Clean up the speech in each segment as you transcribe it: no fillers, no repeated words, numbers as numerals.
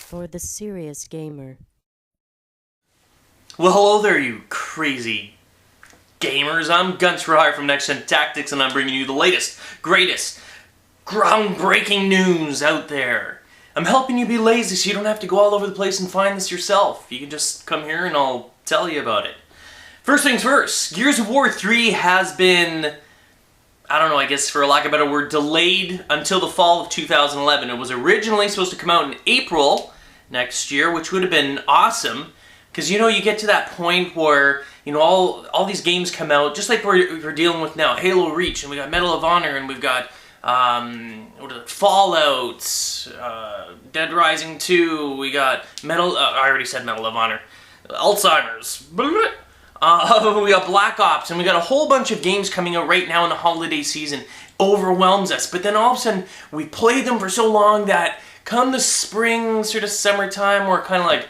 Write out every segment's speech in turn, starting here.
for the serious gamer. Well, hello there, you crazy gamers. I'm Gunter from NextGenTactics, and I'm bringing you the latest, greatest, groundbreaking news out there. I'm helping you be lazy so you don't have to go all over the place and find this yourself. You can just come here and I'll tell you about it. First things first, Gears of War 3 has been, I don't know, I guess for lack of a better word, delayed until the fall of 2011. It was originally supposed to come out in April next year, which would have been awesome. Because, you know, you get to that point where, you know, all these games come out, just like we're dealing with now. Halo Reach, and we got Medal of Honor, and we've got Fallout, Dead Rising 2, we got I already said Medal of Honor. Alzheimer's. We got Black Ops, and we got a whole bunch of games coming out right now in the holiday season. Overwhelms us. But then all of a sudden, we played them for so long that come the spring, sort of summertime, we're kind of like,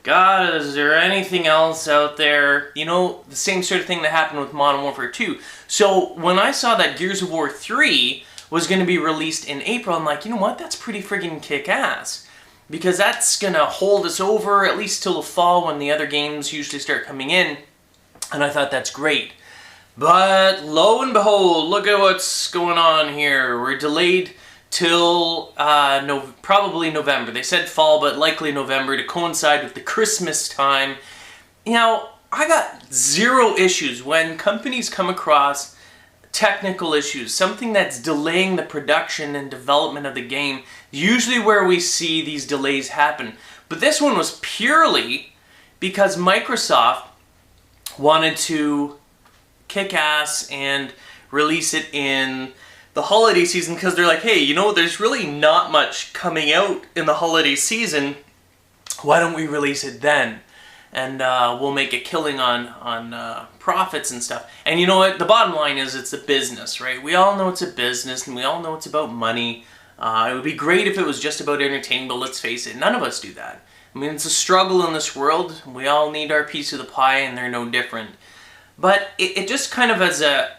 God, is there anything else out there? You know, the same sort of thing that happened with Modern Warfare 2. So when I saw that Gears of War 3 was going to be released in April, I'm like, you know what? That's pretty friggin' kick-ass. Because that's going to hold us over at least till the fall when the other games usually start coming in. And I thought that's great. But lo and behold, look at what's going on here. We're delayed till probably November. They said fall, but likely November to coincide with the Christmas time. You know, I got zero issues when companies come across technical issues, something that's delaying the production and development of the game, usually where we see these delays happen. But this one was purely because Microsoft wanted to kick ass and release it in the holiday season because they're like, hey, you know, there's really not much coming out in the holiday season. Why don't we release it then? And we'll make a killing on profits and stuff. And you know what? The bottom line is it's a business, right? We all know it's a business and we all know it's about money. It would be great if it was just about entertainment, but let's face it, none of us do that. I mean, it's a struggle in this world. We all need our piece of the pie and they're no different. But it just kind of as a...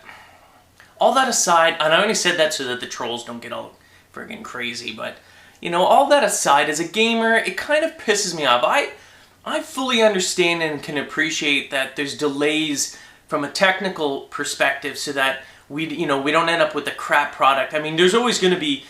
All that aside, and I only said that so that the trolls don't get all friggin' crazy, but, you know, all that aside, as a gamer, it kind of pisses me off. I fully understand and can appreciate that there's delays from a technical perspective so that we don't end up with a crap product. I mean, there's always going to be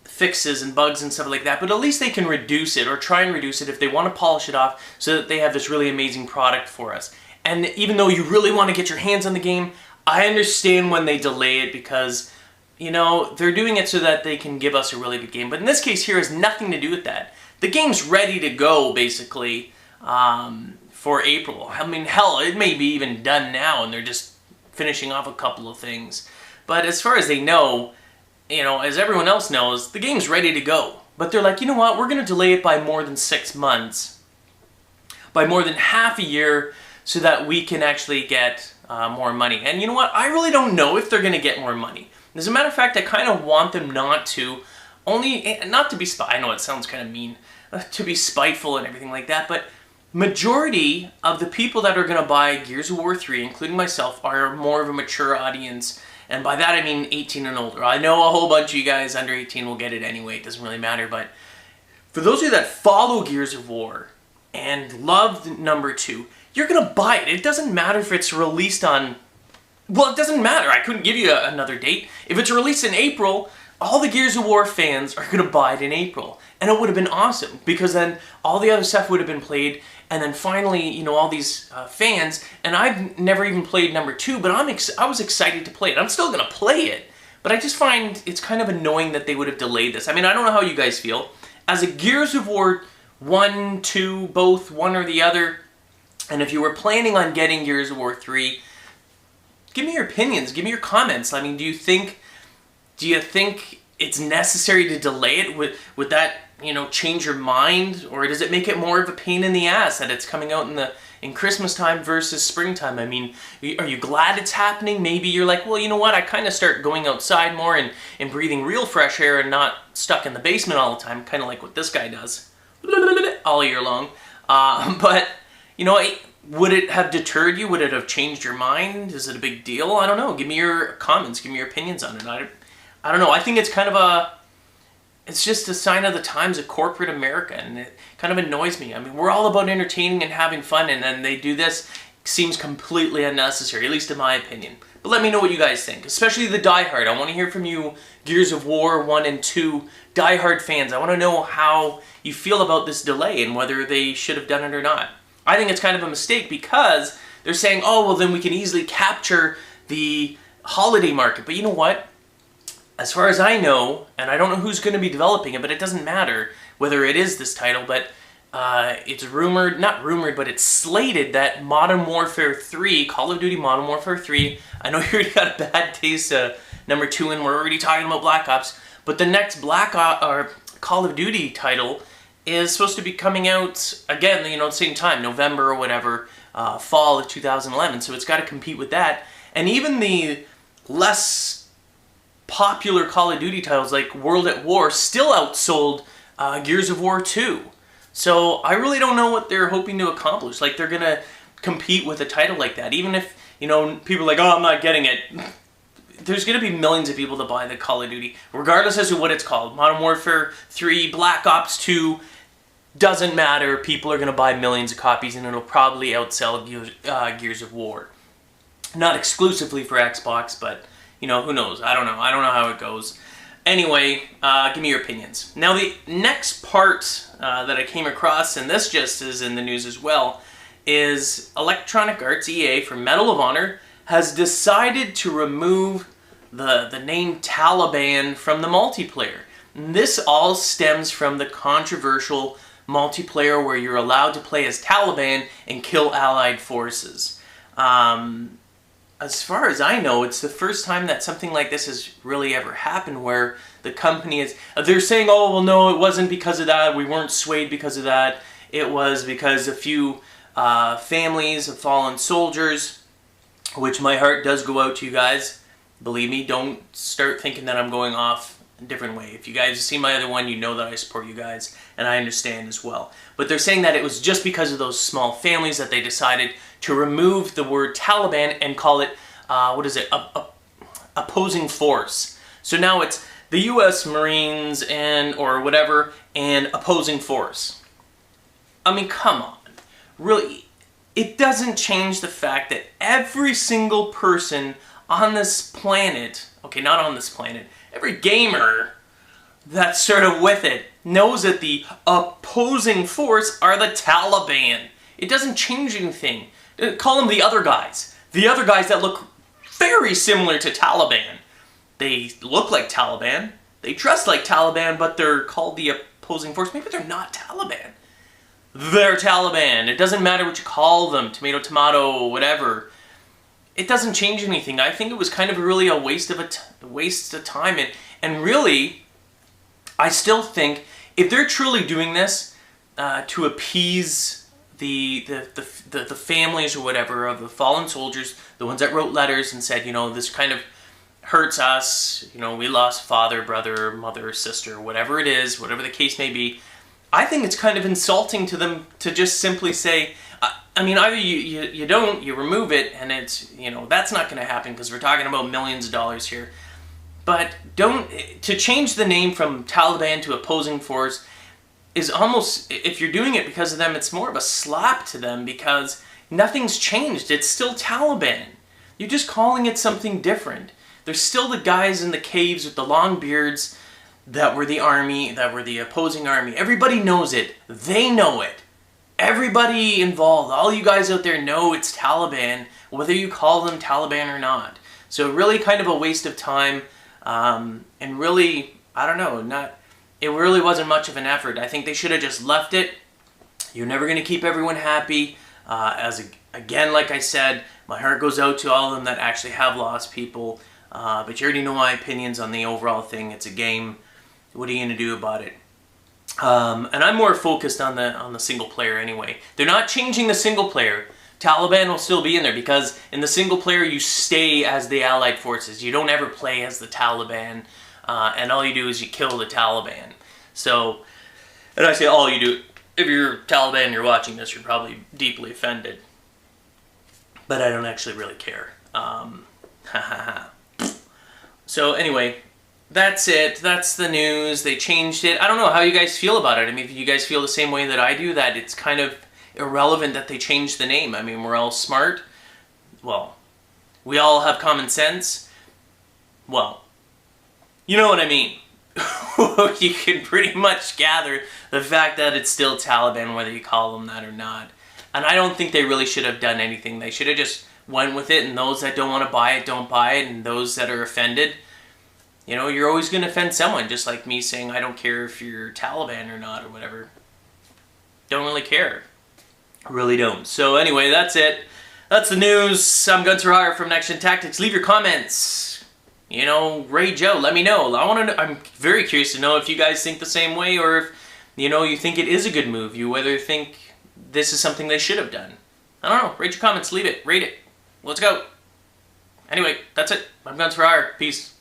fixes and bugs and stuff like that, but at least they can reduce it or try and reduce it if they want to polish it off so that they have this really amazing product for us. And even though you really want to get your hands on the game, I understand when they delay it because, you know, they're doing it so that they can give us a really good game. But in this case here has nothing to do with that. The game's ready to go, basically, for April. I mean, hell, it may be even done now and they're just finishing off a couple of things. But as far as they know, you know, as everyone else knows, the game's ready to go. But they're like, you know what, we're going to delay it by more than 6 months, by more than half a year, so that we can actually get more money. And you know what? I really don't know if they're going to get more money. As a matter of fact, I kind of want them not to. Not to be I know it sounds kind of mean, to be spiteful and everything like that, but majority of the people that are going to buy Gears of War 3, including myself, are more of a mature audience. And by that I mean 18 and older. I know a whole bunch of you guys under 18 will get it anyway. It doesn't really matter. But for those of you that follow Gears of War and love number 2, you're going to buy it. It doesn't matter if it's released on... Well, it doesn't matter. I couldn't give you another date. If it's released in April, all the Gears of War fans are going to buy it in April. And it would have been awesome, because then all the other stuff would have been played, and then finally, you know, all these fans, and I've never even played number 2, but I was excited to play it. I'm still going to play it, but I just find it's kind of annoying that they would have delayed this. I mean, I don't know how you guys feel. As a Gears of War 1, 2, both, one or the other, and if you were planning on getting Gears of War 3, give me your opinions, give me your comments. I mean, do you think it's necessary to delay it? Would that, you know, change your mind? Or does it make it more of a pain in the ass that it's coming out in Christmas time versus springtime? I mean, are you glad it's happening? Maybe you're like, well, you know what, I kind of start going outside more and breathing real fresh air and not stuck in the basement all the time, kind of like what this guy does all year long. But, you know, would it have deterred you? Would it have changed your mind? Is it a big deal? I don't know. Give me your comments. Give me your opinions on it. I don't know. I think it's kind of it's just a sign of the times of corporate America, and it kind of annoys me. I mean, we're all about entertaining and having fun, and then they do this. Seems completely unnecessary, at least in my opinion. But let me know what you guys think, especially the diehard. I want to hear from you, Gears of War 1 and 2 diehard fans. I want to know how you feel about this delay and whether they should have done it or not. I think it's kind of a mistake because they're saying, oh, well, then we can easily capture the holiday market. But you know what? As far as I know, and I don't know who's going to be developing it, but it doesn't matter whether it is this title, but it's rumored, not rumored, but it's slated that Modern Warfare 3, Call of Duty Modern Warfare 3, I know you already got a bad taste number 2 and we're already talking about Black Ops, but the next Call of Duty title is supposed to be coming out, again, you know, at the same time, November or whatever, fall of 2011, so it's got to compete with that. And even the less popular Call of Duty titles like World at War still outsold Gears of War 2. So I really don't know what they're hoping to accomplish. Like, they're going to compete with a title like that. Even if, you know, people are like, oh, I'm not getting it. There's going to be millions of people that buy the Call of Duty, regardless as to what it's called. Modern Warfare 3, Black Ops 2, doesn't matter. People are going to buy millions of copies, and it'll probably outsell Gears of War. Not exclusively for Xbox, but, you know, who knows? I don't know. I don't know how it goes. Anyway, give me your opinions. Now, the next part that I came across, and this just is in the news as well, is Electronic Arts, EA, for Medal of Honor, has decided to remove the name Taliban from the multiplayer. And this all stems from the controversial multiplayer where you're allowed to play as Taliban and kill allied forces. As far as I know, it's the first time that something like this has really ever happened where the company is... They're saying, oh, well, no, it wasn't because of that. We weren't swayed because of that. It was because a few families of fallen soldiers, which my heart does go out to you guys. Believe me, don't start thinking that I'm going off a different way. If you guys have seen my other one, you know that I support you guys, and I understand as well. But they're saying that it was just because of those small families that they decided to remove the word Taliban and call it, opposing force. So now it's the U.S. Marines or whatever, and opposing force. I mean, come on. Really, it doesn't change the fact that every single person on this planet, okay, not on this planet, every gamer that's sort of with it knows that the opposing force are the Taliban. It doesn't change anything. Call them the other guys. The other guys that look very similar to Taliban. They look like Taliban. They dress like Taliban, but they're called the opposing force. Maybe they're not Taliban. They're Taliban. It doesn't matter what you call them. Tomato, tomato, whatever. It doesn't change anything. I think it was kind of really a waste of time. And really, I still think if they're truly doing this to appease the families or whatever of the fallen soldiers, the ones that wrote letters and said, you know, this kind of hurts us, you know, we lost father, brother, mother, sister, whatever it is, whatever the case may be, I think it's kind of insulting to them to just simply say, I mean, either you don't, you remove it, and it's, you know, that's not going to happen because we're talking about millions of dollars here. But to change the name from Taliban to opposing force is almost, if you're doing it because of them, it's more of a slap to them because nothing's changed. It's still Taliban. You're just calling it something different. There's still the guys in the caves with the long beards that were the army, that were the opposing army. Everybody knows it. They know it. Everybody involved, all you guys out there know it's Taliban, whether you call them Taliban or not. So really kind of a waste of time, and really, I don't know, it really wasn't much of an effort. I think they should have just left it. You're never going to keep everyone happy. Again, like I said, my heart goes out to all of them that actually have lost people. But you already know my opinions on the overall thing. It's a game. What are you going to do about it? And I'm more focused on the single player anyway. They're not changing the single player. Taliban will still be in there because in the single player you stay as the Allied forces. You don't ever play as the Taliban, and all you do is you kill the Taliban. So, and I say all you do. If you're Taliban and you're watching this, you're probably deeply offended. But I don't actually really care. So anyway, that's it. That's the news. They changed it. I don't know how you guys feel about it. I mean, if you guys feel the same way that I do, that it's kind of irrelevant that they changed the name. I mean, we're all smart. Well, we all have common sense. Well, you know what I mean. You can pretty much gather the fact that it's still Taliban, whether you call them that or not. And I don't think they really should have done anything. They should have just went with it, and those that don't want to buy it, don't buy it, and those that are offended, you know, you're always going to offend someone, just like me saying I don't care if you're Taliban or not or whatever. Don't really care. I really don't. So anyway, that's it. That's the news. I'm Gunter Hire from NextGenTactics. Leave your comments. You know, Ray Joe, let me know. I'm very curious to know if you guys think the same way, or if, you know, you think it is a good move. You whether think this is something they should have done. I don't know. Rate your comments. Leave it. Rate it. Let's go. Anyway, that's it. I'm Gunter Hire. Peace.